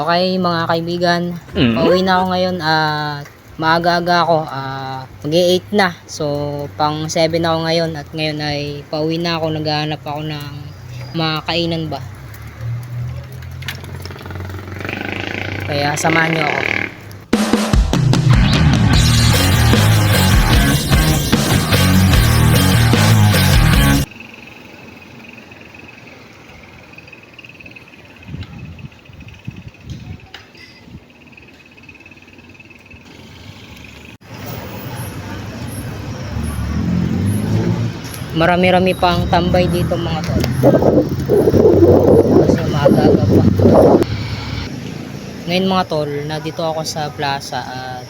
Okay mga kaibigan, pauwi na ako ngayon at maaga-aga ako, mag-8 na. So pang 7 ako ngayon at ngayon ay pauwi na ako, naghahanap ako ng mga kainan ba. Kaya samahan nyo ako. Marami-rami pang tambay dito mga tol. Kasi maaga-aga pa. Ngayon mga tol, na dito ako sa plaza at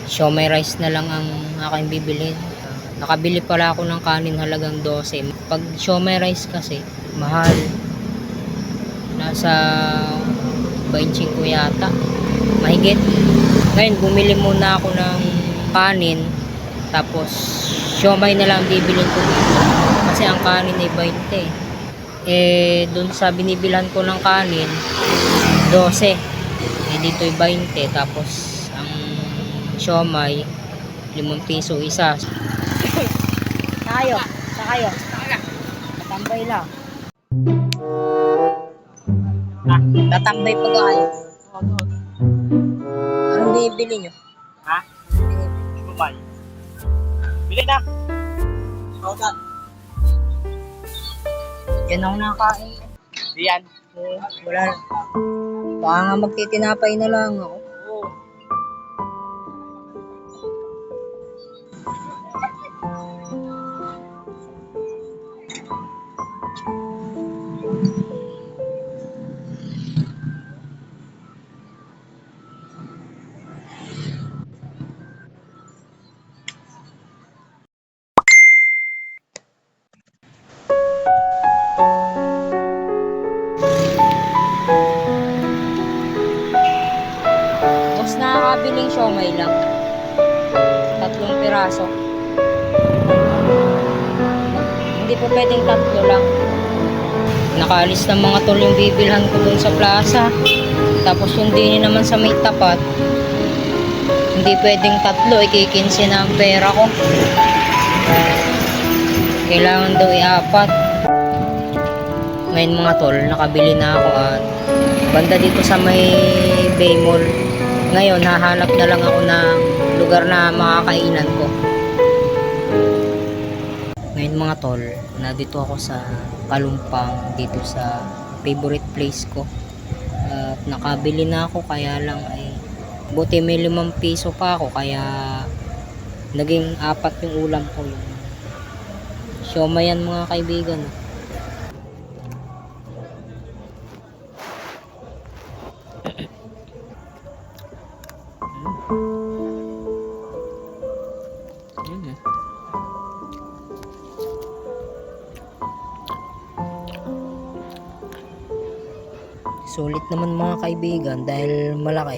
siomai rice na lang ang aking bibilhin. Nakabili pala ako ng kanin halagang 12. Pag siomai rice kasi, mahal. Nasa 25 yata. Mahigit. Ngayon, bumili muna ako ng kanin. Tapos, siomai na lang bibilhin ko dito. Kasi ang kanin ay 20. Dun sa binibilhan ko ng kanin, 12. Dito ay 20. Tapos, ang siomai, 5 piso isa. Tayo. Tatambay lang. Tatambay pa kayo. Anong bibili nyo? Ha? Siomai. Bili na. Saudan. Yan ako nakain. Diyan. Wala na. Baka nga magtitinapay na lang ako. Mas nakakabiling siomai lang. 3 piraso. Hindi po pwedeng 3 lang. Nakaalis ng mga tol yung bibilhan ko dun sa plaza. Tapos yung din naman sa may tapat. Hindi pwedeng 3, ikikinsi na ang pera ko. Kailangan daw i-4. Ngayon mga tol, nakabili na ako at banda dito sa may Bay Mall. Ngayon, hahanap na lang ako ng lugar na makakainan ko. Ngayon mga tol, nandito ako sa Kalumpang, dito sa favorite place ko. At nakabili na ako, kaya lang ay buti may 5 piso pa ako, kaya naging 4 yung ulam ko. Yung siomai yan mga kaibigan. Sulit naman mga kaibigan dahil malaki.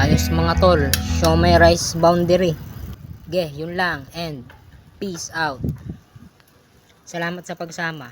Ayos mga tol, siomai rice boundary. Yun lang and peace out. Salamat sa pagsama.